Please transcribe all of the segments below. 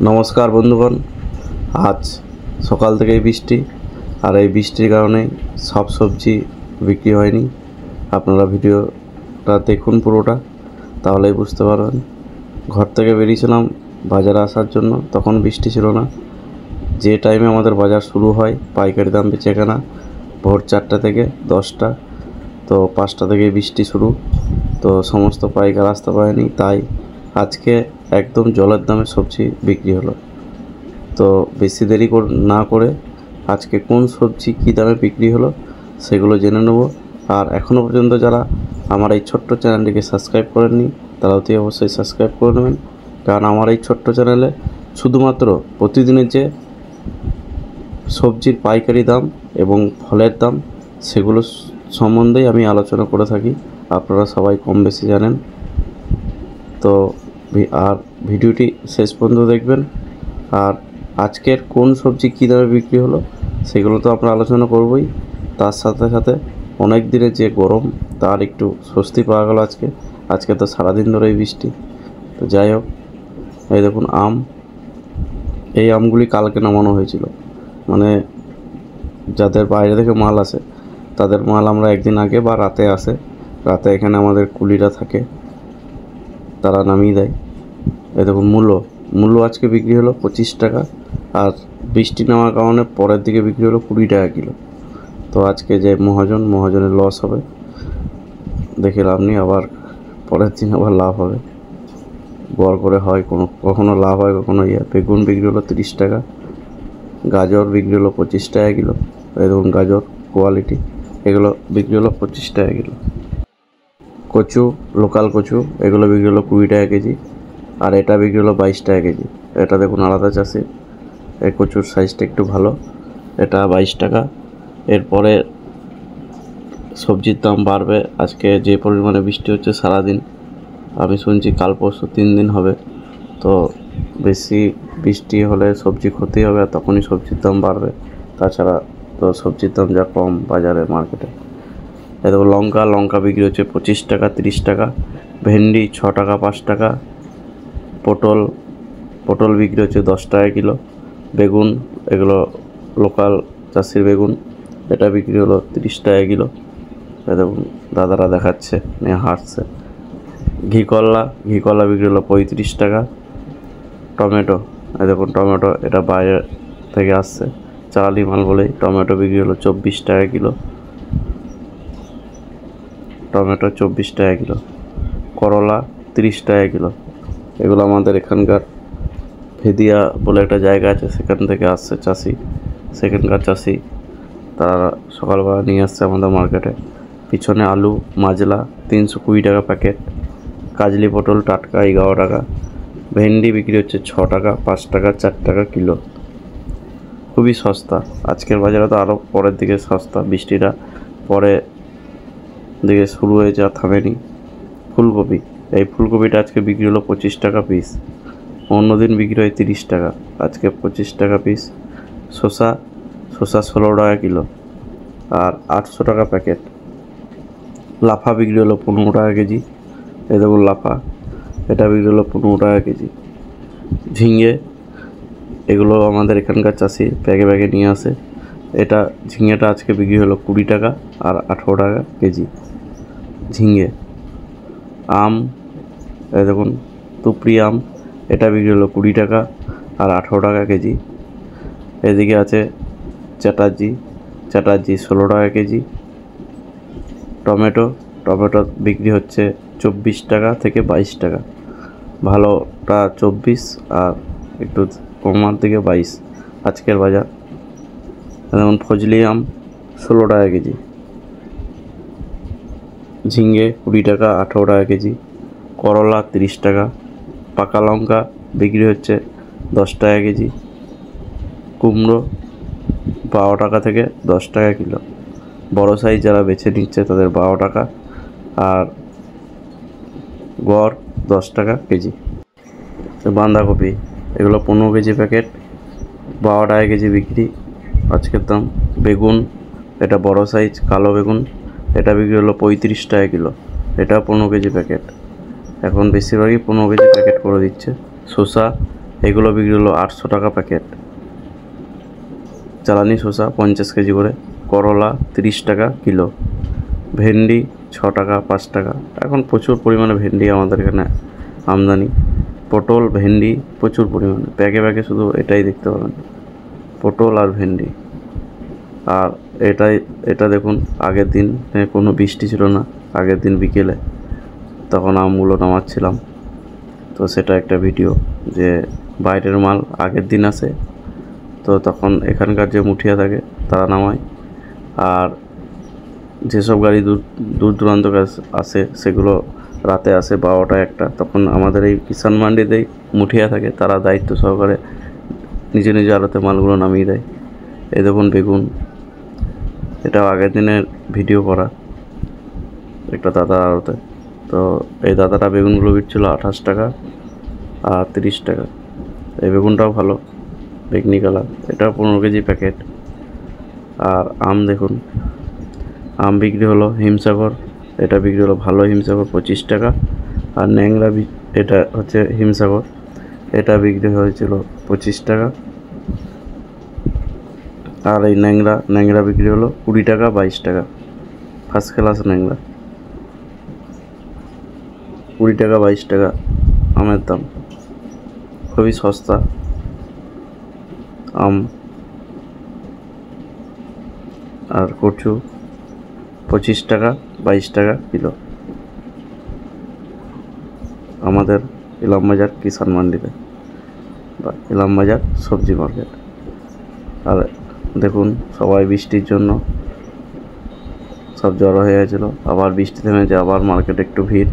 নমস্কার বন্ধুগণ। আজ সকাল থেকেই বৃষ্টি, আর এই বৃষ্টির কারণে সব সবজি বিক্রি হয়নি। আপনারা ভিডিওটা দেখুন পুরোটা, তাহলেই বুঝতে পারবেন। ঘর থেকে বেরিয়েছিলাম বাজারে আসার জন্য, তখন বৃষ্টি ছিল না। যে টাইমে আমাদের বাজার শুরু হয় পাইকারি দাম বেচাকেনা, ভোর 4টা থেকে 10টা, তো 5টা থেকে বৃষ্টি শুরু। তো সমস্ত পাইকার আসতে পারেনি, তাই আজকে একদম জলের দামে সবজি বিক্রি হলো। তো বেশি দেরি না করে আজকে কোন সবজি কী দামে বিক্রি হলো সেগুলো জেনে নেব। আর এখনও পর্যন্ত যারা আমার এই ছোট্ট চ্যানেলটিকে সাবস্ক্রাইব করেননি, তারা অতি অবশ্যই সাবস্ক্রাইব করে নেবেন, কারণ আমার এই ছোট্ট চ্যানেলে শুধুমাত্র প্রতিদিনের যে সবজির পাইকারি দাম এবং ফলের দাম সেগুলো সম্বন্ধেই আমি আলোচনা করে থাকি। আপনারা সবাই কম বেশি জানেন। তো আর ভিডিওটি শেষ পর্যন্ত দেখবেন। আর আজকের কোন সবজি কী দামে বিক্রি হলো সেগুলো তো আমরা আলোচনা করবই, তার সাথে সাথে অনেক দিনের যে গরম তার একটু স্বস্তি পাওয়া গেল আজকে তো সারাদিন ধরেই বৃষ্টি। তো যাই হোক, এই দেখুন আম, এই আমগুলি কালকে নামানো হয়েছিল। মানে যাদের বাইরে থেকে মাল আসে তাদের মাল আমরা একদিন আগে বা রাতে আসে, রাতে এখানে আমাদের কুলিরা থাকে, তারা নামিয়ে দেয়। এই দেখুন মূল্য আজকে বিক্রি হলো 25 টাকা, আর বৃষ্টি নামার কারণে পরের দিকে বিক্রি হলো 20 টাকা কিলো। তো আজকে যে মহাজনের লস হবে, দেখে লাভ নেই, আবার পরের দিন আবার লাভ হবে। গড় করে হয়, কখনো লাভ হয় কখনো বেগুন বিক্রি হলো 30 টাকা, গাজর বিক্রি হলো 25 টাকা কিলো। এই দেখুন গাজর কোয়ালিটি, এগুলো বিক্রি হলো 25 টাকা কিলো। কচু, লোকাল কচু, এগুলো বিক্রি হলো 20 টাকা কেজি, আর এটা বিক্রি হলো 22 টাকা কেজি। এটা দেখুন আলাদা চাষি, এই কচুর সাইজটা একটু ভালো, এটা 22 টাকা। এরপরে সবজির দাম বাড়বে। আজকে যে পরিমাণে বৃষ্টি হচ্ছে সারাদিন, আমি শুনছি কাল পরশু 3 দিন হবে। তো বেশি বৃষ্টি হলে সবজি ক্ষতি হবে, আর তখনই সবজির দাম বাড়বে। তাছাড়া তো সবজির দাম যা কম বাজারে মার্কেটে। দেখো লঙ্কা বিক্রি হচ্ছে 25 টাকা 30 টাকা, ভেন্ডি 6 টাকা 5 টাকা, পটল বিক্রি হচ্ছে 10 টাকা কিলো, বেগুন, এগুলো লোকাল চাষির বেগুন, এটা বিক্রি হলো 30 টাকা কিলো। দেখুন দাদারা দেখাচ্ছে, নিয়ে হাঁটছে। ঘি কলা বিক্রি হলো 35 টাকা। টমেটো, দেখুন টমেটো, এটা বাইরে থেকে আসছে, চালালি মাল বলেই টমেটো বিক্রি হলো 24 টাকা কিলো। টমেটো 24 টাকা কিলো। করলা 30 টাকা কিলো। এগুলো আমাদের এখানকার ভেদিয়া বলে একটা জায়গা আছে, সেখান থেকে আসছে চাষি, সেখানকার চাষি, তারা সকালবেলা নিয়ে আসছে আমাদের মার্কেটে। পিছনে আলু মাজলা 320 টাকা প্যাকেট, কাজলি পটল টাটকা 11 টাকা, ভেন্ডি বিক্রি হচ্ছে 6 টাকা 5 টাকা 4 টাকা কিলো। খুবই সস্তা। আজকের বাজারে তো আরও পরের দিকে সস্তা, বৃষ্টিটা পরে দিকে শুরু হয়েছে আর থামেনি। ফুলকপিটা আজকে বিক্রি হলো 25 টাকা পিস, অন্যদিন বিক্রি হয় 30 টাকা, আজকে 25 টাকা পিস। শসা 16 টাকা কিলো আর 800 টাকা প্যাকেট। লাফা বিক্রি হলো 15 টাকা কেজি। এই দেখুন লাফা, এটা বিক্রি হলো 15 টাকা কেজি। ঝিঙে, এগুলো আমাদের এখানকার চাষি ব্যাগে নিয়ে আসে। এটা ঝিঙেটা আজকে বিক্রি হলো 20 টাকা আর 18 টাকা কেজি ঝিঙে। আম, এই দেখুন তুপড়ি আম, এটা বিক্রি হলো 20 টাকা আর 18 টাকা কেজি। এদিকে আছে চ্যাটার্জি 16 টাকা কেজি। টমেটো বিক্রি হচ্ছে 24 টাকা থেকে 22 টাকা, ভালোটা 24 আর একটু কমার দিকে 22 আজকের বাজার। যেমন ফজলি আম 16 টাকা কেজি, ঝিঙে 20 টাকা 18 টাকা কেজি, করলা 30 টাকা, পাকা লঙ্কা বিক্রি হচ্ছে 10 টাকা কেজি, কুমড়ো 12 টাকা থেকে 10 টাকা কিলো। বড় সাইজ যারা বেছে নিচ্ছে তাদের 12 টাকা, আর গড় 10 টাকা কেজি। বাঁধাকপি, এগুলো 15 কেজি প্যাকেট, 12 টাকা কেজি বিক্রি আজকের দাম। বেগুন, এটা বড় সাইজ কালো বেগুন, এটা বিক্রি হলো 35 টাকা কিলো, এটা 15 কেজি প্যাকেট। এখন বেশিরভাগই 15 কেজি প্যাকেট করে দিচ্ছে। শসা, এগুলো বিক্রি হলো 800 টাকা প্যাকেট। জ্বালানি শসা 50 কেজি করে। করলা 30 টাকা কিলো। ভেন্ডি 6 টাকা 5 টাকা। এখন প্রচুর পরিমাণে ভেন্ডি আমাদের এখানে আমদানি। পটল ভেন্ডি প্রচুর পরিমাণে, প্যাকে প্যাকে শুধু এটাই দেখতে পাবেন, পটল আর ভেন্ডি। আর এটা দেখুন, আগের দিন কোনো বৃষ্টি ছিল না, আগের দিন বিকেলে তখন আমগুলো নামাচ্ছিলাম। তো সেটা একটা ভিডিও, যে বাইরের মাল আগের দিন আসে, তো তখন এখানকার যে মুঠিয়া থাকে তারা নামায়। আর যেসব গাড়ি দূর দূরান্ত আসে সেগুলো রাতে আসে 12টা 1টা, তখন আমাদের এই কিষাণ মান্ডিতেই মুঠিয়া থাকে, তারা দায়িত্ব সহকারে নিজে নিজে আড়তে মালগুলো নামিয়ে দেয়। এই দেখুন বেগুন, এটাও আগের দিনের ভিডিও করা একটা দাদা আড়তে। তো এই দাদাটা বেগুনগুলো বিকছিল 28 টাকা আর 30 টাকা। এই বেগুনটাও ভালো, বেগনি কালার, এটাও 15 কেজি প্যাকেট। আর আম দেখুন, আম বিক্রি হলো হিমসাগর, এটা বিক্রি হলো ভালো হিমসাগর 25 টাকা। আর ন্যাংরা, এটা হচ্ছে হিমসাগর, এটা বিক্রি হয়েছিল 25 টাকা। আর এই ন্যাংরা বিক্রি হলো 20 টাকা 22 টাকা। ফার্স্ট ক্লাস ন্যাংরা 20 টাকা 22 টাকা আমের দাম, খুবই সস্তা আম। আর কচু 25 টাকা 22 টাকা কিলো আমাদের ইলামবাজার কিষাণ মান্ডিতে বা ইলামবাজার সবজি মার্কেট। আর দেখুন, সবাই বৃষ্টির জন্য সব জড়ো হয়ে গেছিলো, আবার বৃষ্টি থেমেছে, আবার মার্কেটে একটু ভিড়।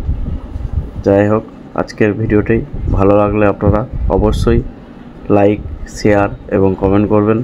যাই হোক, আজকের ভিডিওটি ভালো লাগলে আপনারা অবশ্যই লাইক, শেয়ার এবং কমেন্ট করবেন।